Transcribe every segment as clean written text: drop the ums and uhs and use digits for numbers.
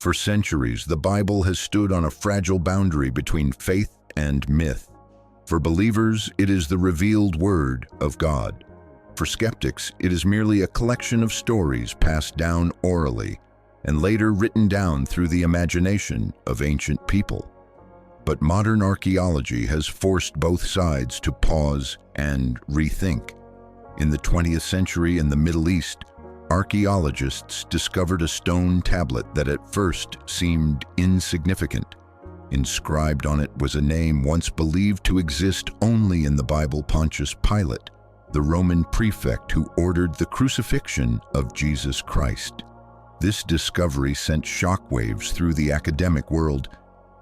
For centuries, the Bible has stood on a fragile boundary between faith and myth. For believers, it is the revealed word of God. For skeptics, it is merely a collection of stories passed down orally and later written down through the imagination of ancient people. But modern archaeology has forced both sides to pause and rethink. In the 20th century in the Middle East, archaeologists discovered a stone tablet that at first seemed insignificant. Inscribed on it was a name once believed to exist only in the Bible: Pontius Pilate, the Roman prefect who ordered the crucifixion of Jesus Christ. This discovery sent shockwaves through the academic world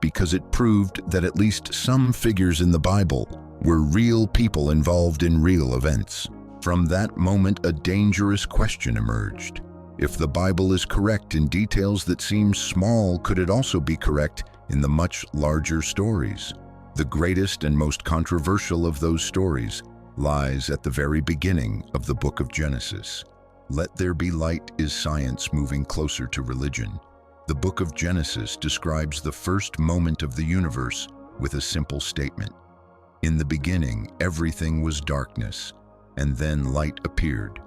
because it proved that at least some figures in the Bible were real people involved in real events. From that moment, a dangerous question emerged. If the Bible is correct in details that seem small, could it also be correct in the much larger stories? The greatest and most controversial of those stories lies at the very beginning of the book of Genesis. Let there be light is science moving closer to religion. The book of Genesis describes the first moment of the universe with a simple statement. In the beginning, everything was darkness, and then light appeared.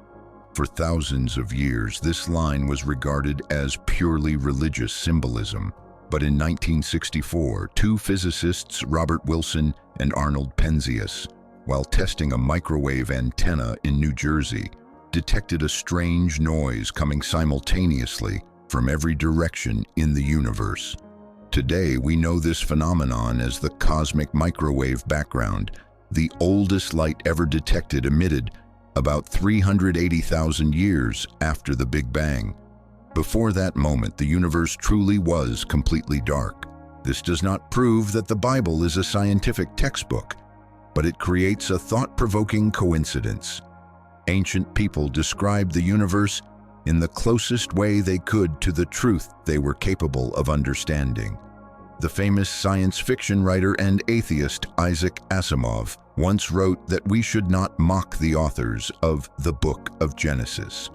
For thousands of years, this line was regarded as purely religious symbolism. But in 1964, two physicists, Robert Wilson and Arnold Penzias, while testing a microwave antenna in New Jersey, detected a strange noise coming simultaneously from every direction in the universe. Today, we know this phenomenon as the cosmic microwave background, the oldest light ever detected emitted about 380,000 years after the Big Bang. Before that moment, the universe truly was completely dark. This does not prove that the Bible is a scientific textbook, but it creates a thought-provoking coincidence. Ancient people described the universe in the closest way they could to the truth they were capable of understanding. The famous science fiction writer and atheist Isaac Asimov once wrote that we should not mock the authors of the Book of Genesis.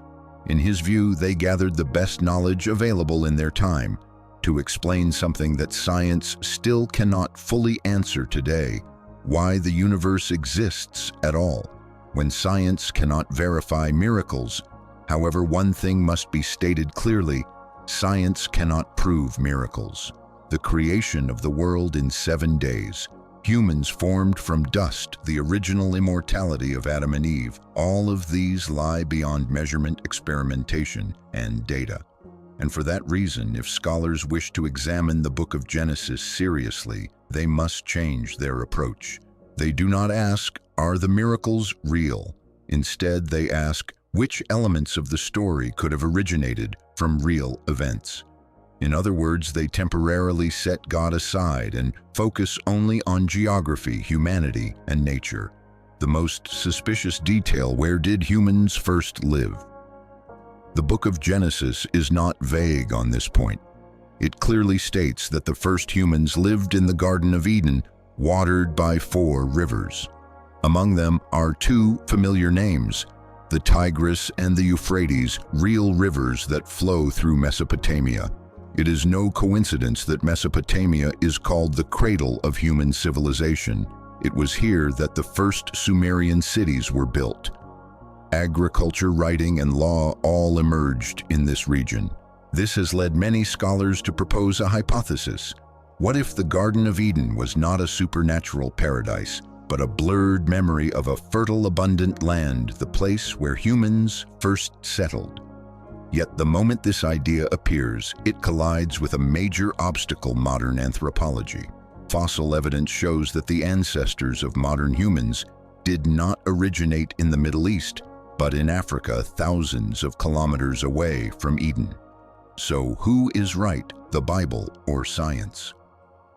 In his view, they gathered the best knowledge available in their time to explain something that science still cannot fully answer today: why the universe exists at all. When science cannot verify miracles, however, one thing must be stated clearly: science cannot prove miracles. The creation of the world in 7 days, humans formed from dust, the original immortality of Adam and Eve, all of these lie beyond measurement, experimentation, and data. And for that reason, if scholars wish to examine the book of Genesis seriously, they must change their approach. They do not ask, are the miracles real? Instead, they ask, which elements of the story could have originated from real events? In other words, they temporarily set God aside and focus only on geography, humanity, and nature. The most suspicious detail: where did humans first live? The book of Genesis is not vague on this point. It clearly states that the first humans lived in the Garden of Eden, watered by 4 rivers. Among them are 2 familiar names: the Tigris and the Euphrates, real rivers that flow through Mesopotamia. It is no coincidence that Mesopotamia is called the cradle of human civilization. It was here that the first Sumerian cities were built. Agriculture, writing, and law all emerged in this region. This has led many scholars to propose a hypothesis. What if the Garden of Eden was not a supernatural paradise, but a blurred memory of a fertile, abundant land, the place where humans first settled? Yet the moment this idea appears, it collides with a major obstacle: modern anthropology. Fossil evidence shows that the ancestors of modern humans did not originate in the Middle East, but in Africa, thousands of kilometers away from Eden. So who is right, the Bible or science?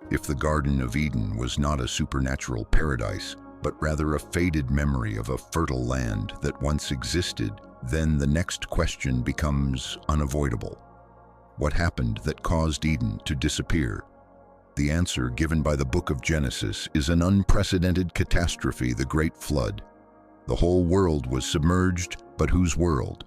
If the Garden of Eden was not a supernatural paradise, but rather a faded memory of a fertile land that once existed, then the next question becomes unavoidable. What happened that caused Eden to disappear? The answer given by the book of Genesis is an unprecedented catastrophe: the Great Flood. The whole world was submerged, but whose world?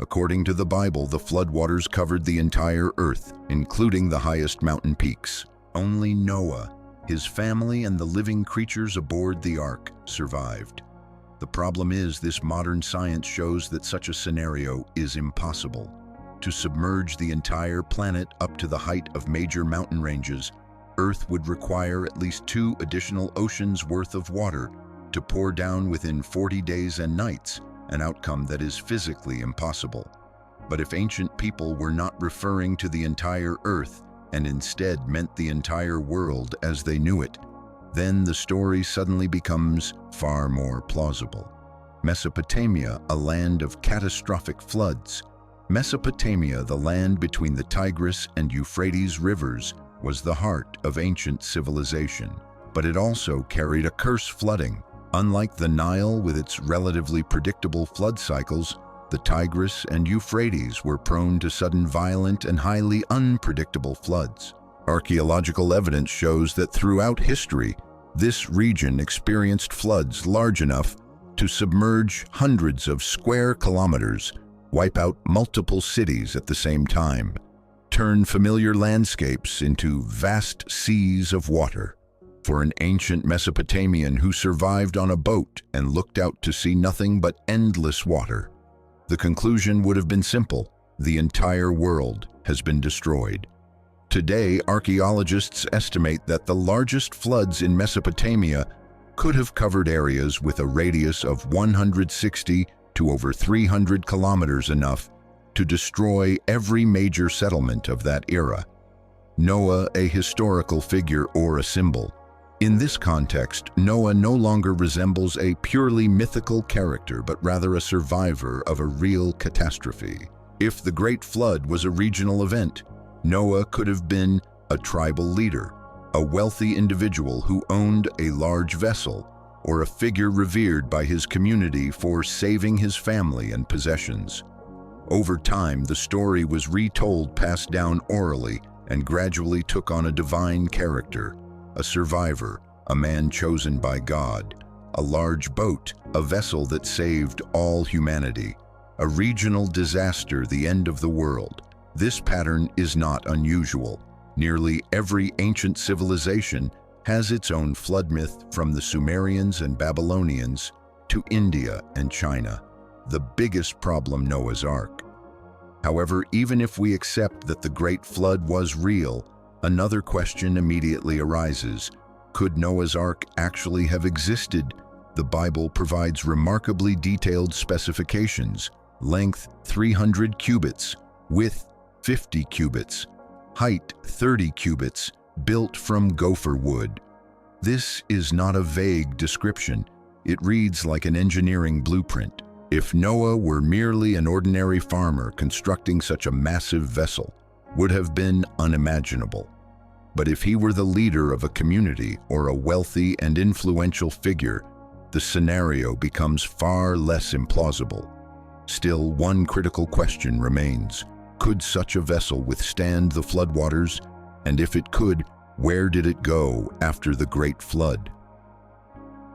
According to the Bible, the floodwaters covered the entire earth, including the highest mountain peaks. Only Noah, his family, and the living creatures aboard the ark survived. The problem is, this modern science shows that such a scenario is impossible. To submerge the entire planet up to the height of major mountain ranges, Earth would require at least 2 additional oceans worth of water to pour down within 40 days and nights, an outcome that is physically impossible. But if ancient people were not referring to the entire Earth and instead meant the entire world as they knew it, then the story suddenly becomes far more plausible. Mesopotamia, a land of catastrophic floods. Mesopotamia, the land between the Tigris and Euphrates rivers, was the heart of ancient civilization. But it also carried a curse: flooding. Unlike the Nile with its relatively predictable flood cycles, the Tigris and Euphrates were prone to sudden, violent, and highly unpredictable floods. Archaeological evidence shows that throughout history, this region experienced floods large enough to submerge hundreds of square kilometers, wipe out multiple cities at the same time, turn familiar landscapes into vast seas of water. For an ancient Mesopotamian who survived on a boat and looked out to see nothing but endless water, the conclusion would have been simple: the entire world has been destroyed. Today, archaeologists estimate that the largest floods in Mesopotamia could have covered areas with a radius of 160 to over 300 kilometers, enough to destroy every major settlement of that era. Noah, a historical figure or a symbol. In this context, Noah no longer resembles a purely mythical character, but rather a survivor of a real catastrophe. If the Great Flood was a regional event, Noah could have been a tribal leader, a wealthy individual who owned a large vessel, or a figure revered by his community for saving his family and possessions. Over time, the story was retold, passed down orally, and gradually took on a divine character: a survivor, a man chosen by God, a large boat, a vessel that saved all humanity, a regional disaster, the end of the world. This pattern is not unusual. Nearly every ancient civilization has its own flood myth, from the Sumerians and Babylonians to India and China. The biggest problem: Noah's Ark. However, even if we accept that the Great Flood was real, another question immediately arises: could Noah's Ark actually have existed? The Bible provides remarkably detailed specifications: length 300 cubits, width 50 cubits, height 30 cubits, built from gopher wood. This is not a vague description. It reads like an engineering blueprint. If Noah were merely an ordinary farmer, constructing such a massive vessel would have been unimaginable. But if he were the leader of a community or a wealthy and influential figure, the scenario becomes far less implausible. Still, one critical question remains: could such a vessel withstand the floodwaters? And if it could, where did it go after the Great Flood?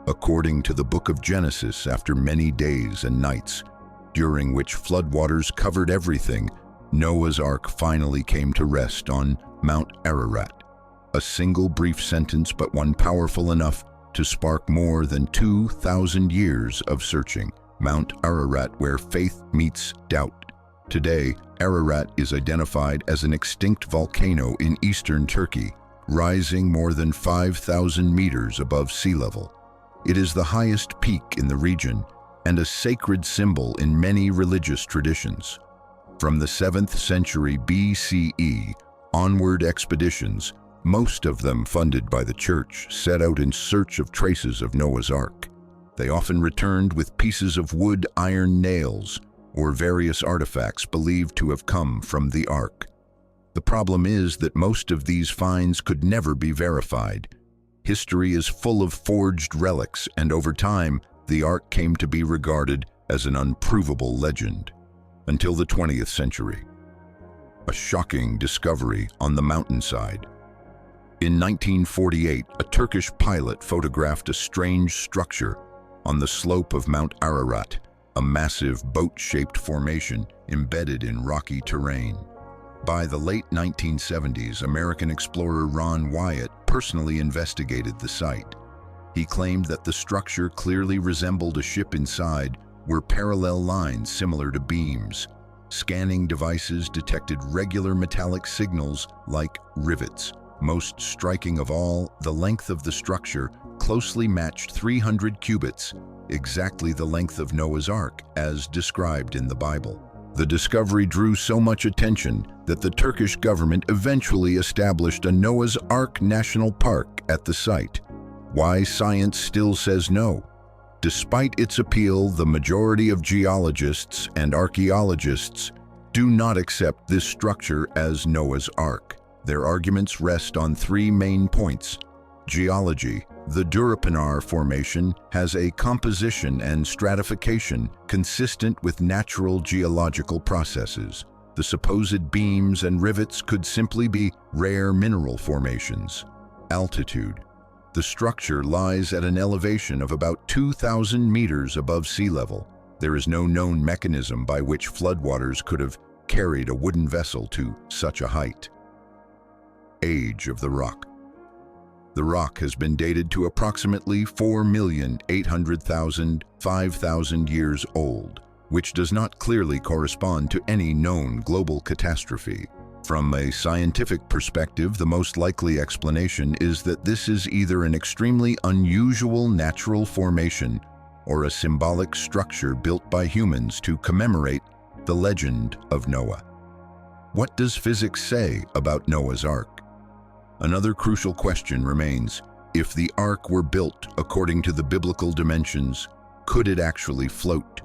According to the book of Genesis, after many days and nights, during which floodwaters covered everything, Noah's Ark finally came to rest on Mount Ararat. A single brief sentence, but one powerful enough to spark more than 2,000 years of searching. Mount Ararat, where faith meets doubt. Today, Ararat is identified as an extinct volcano in eastern Turkey, rising more than 5,000 meters above sea level. It is the highest peak in the region and a sacred symbol in many religious traditions. From the 7th century BCE, onward expeditions, most of them funded by the church, set out in search of traces of Noah's Ark. They often returned with pieces of wood, iron nails, or various artifacts believed to have come from the Ark. The problem is that most of these finds could never be verified. History is full of forged relics, and over time, the Ark came to be regarded as an unprovable legend. Until the 20th century. A shocking discovery on the mountainside. In 1948, a Turkish pilot photographed a strange structure on the slope of Mount Ararat, a massive boat-shaped formation embedded in rocky terrain. By the late 1970s, American explorer Ron Wyatt personally investigated the site. He claimed that the structure clearly resembled a ship. Inside were parallel lines similar to beams. Scanning devices detected regular metallic signals like rivets. Most striking of all, the length of the structure closely matched 300 cubits, exactly the length of Noah's Ark, as described in the Bible. The discovery drew so much attention that the Turkish government eventually established a Noah's Ark National Park at the site. Why science still says no? Despite its appeal, the majority of geologists and archaeologists do not accept this structure as Noah's Ark. Their arguments rest on three main points. Geology. The Durapinar Formation has a composition and stratification consistent with natural geological processes. The supposed beams and rivets could simply be rare mineral formations. Altitude. The structure lies at an elevation of about 2,000 meters above sea level. There is no known mechanism by which floodwaters could have carried a wooden vessel to such a height. Age of the rock. The rock has been dated to approximately 4,800,000, 5,000 years old, which does not clearly correspond to any known global catastrophe. From a scientific perspective, the most likely explanation is that this is either an extremely unusual natural formation or a symbolic structure built by humans to commemorate the legend of Noah. What does physics say about Noah's Ark? Another crucial question remains: if the Ark were built according to the biblical dimensions, could it actually float?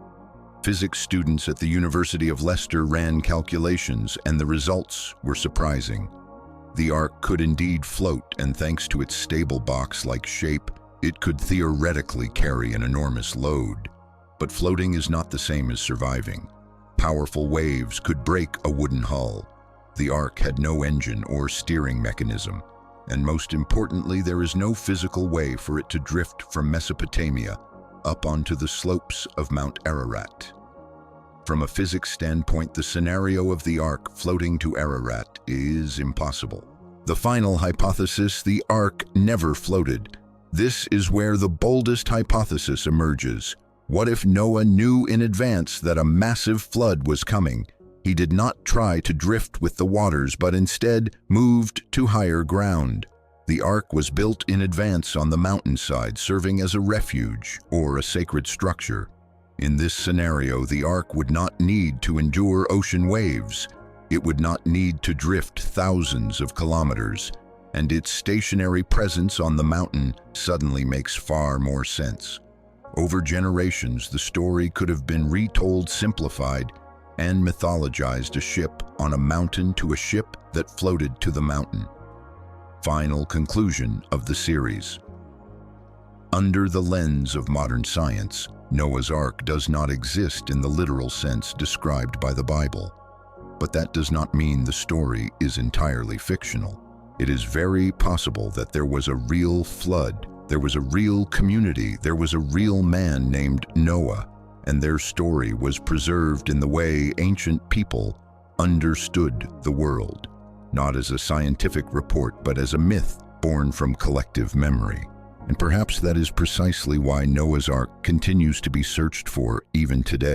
Physics students at the University of Leicester ran calculations, and the results were surprising. The Ark could indeed float, and thanks to its stable box-like shape, it could theoretically carry an enormous load. But floating is not the same as surviving. Powerful waves could break a wooden hull. The Ark had no engine or steering mechanism, and most importantly, there is no physical way for it to drift from Mesopotamia up onto the slopes of Mount Ararat. From a physics standpoint, the scenario of the Ark floating to Ararat is impossible. The final hypothesis: the Ark never floated. This is where the boldest hypothesis emerges. What if Noah knew in advance that a massive flood was coming? He did not try to drift with the waters, but instead moved to higher ground. The Ark was built in advance on the mountainside, serving as a refuge or a sacred structure. In this scenario, the Ark would not need to endure ocean waves. It would not need to drift thousands of kilometers, and its stationary presence on the mountain suddenly makes far more sense. Over generations, the story could have been retold, simplified, and mythologized: a ship on a mountain to a ship that floated to the mountain. Final conclusion of the series. Under the lens of modern science, Noah's Ark does not exist in the literal sense described by the Bible. But that does not mean the story is entirely fictional. It is very possible that there was a real flood, there was a real community, there was a real man named Noah, and their story was preserved in the way ancient people understood the world, not as a scientific report, but as a myth born from collective memory. And perhaps that is precisely why Noah's Ark continues to be searched for even today.